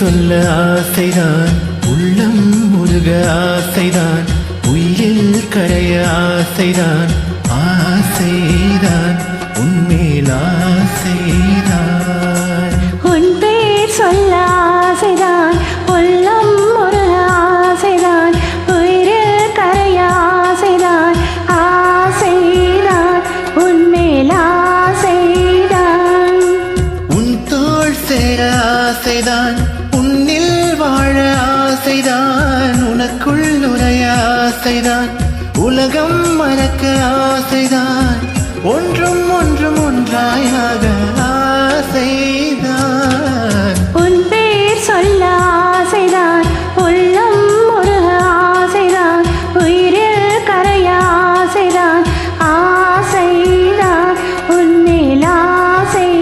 சொல்ல ஆசைதான், உள்ளம் முருக ஆசைதான், உயிரில் கரைய ஆசைதான், ஆசைதான் உன்மேல் ஆசைதான். உன் பேர் சொல்ல ஆசைதான், உள்ளம் முருக ஆசைதான், உயிரில் கரைய ஆசைதான், ஆசைதான் உன்மேல் ஆசைதான். உன் தோள் சேர ஆசைதான், உன்னில் வாழ ஆசைதான், உனக்குள் நுழைய ஆசைதான், உலகம் மறக்க ஆசைதான், ஒன்றும் ஒன்றும் ஒன்றாயாக ஆசைதான். உன் பேர் சொல்ல ஆசைதான், உள்ளம் முருக ஆசைதான், உயிரில் கரைய ஆசைதான், ஆசைதான் உன்மேல் ஆசைதான்.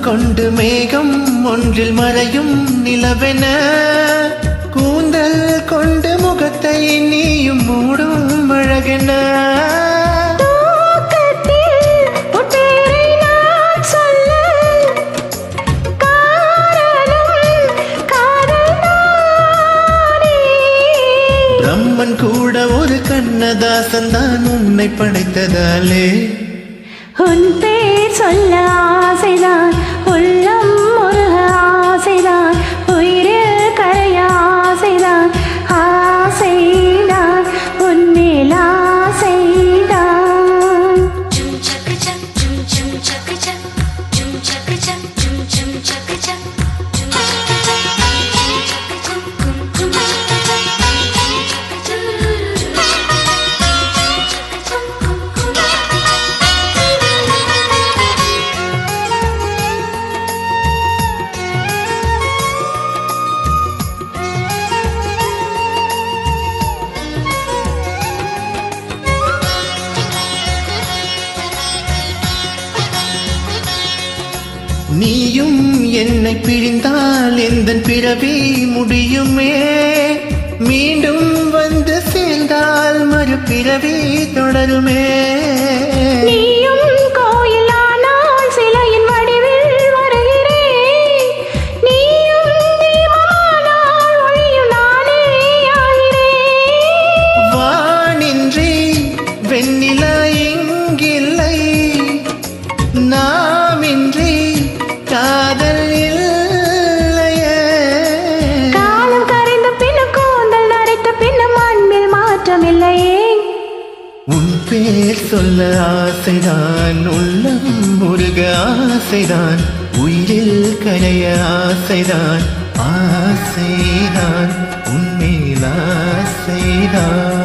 கொண்டு மேகம் ஒன்றில் மறையும் நிலவென, கூந்தல் கொண்டு முகத்தை நீயும் மூடும் அழகென, பிரம்மன் கூட ஒரு கண்ணதாசன் தான் உன்னை படைத்ததாலே. உன் பேர் சொல்ல ஆசைதான், உள்ளம் முருக ஆசைதான், உயிரில் கரைய ஆசைதான், ஆசைதான் உன்மேல் ஆசைதான். நீயும் என்னை பிரிந்தால் எந்தன் பிறவி முடியுமே, மீண்டும் வந்து சேர்ந்தால் மறுபிறவி தொடருமே. நீயும் கோயிலானால் சிலையின் வடிவில் வருகிறேன், நீயும் தீபமானால் ஒளியும் நானே ஆகிறேன். வானின்றி வெண்ணிலா இங்கில்லை, நாமின்றி காதல் இல்லையே. காலம் கரைந்த பின்னும் கூந்தல் நரைத்த பின்னும் அன்பில் மாற்றமில்லையே. உன் பேர் சொல்ல ஆசைதான், உள்ளம் முருக ஆசைதான், உயிரில் கரைய ஆசைதான், ஆசைதான் உன்மேல் ஆசைதான்.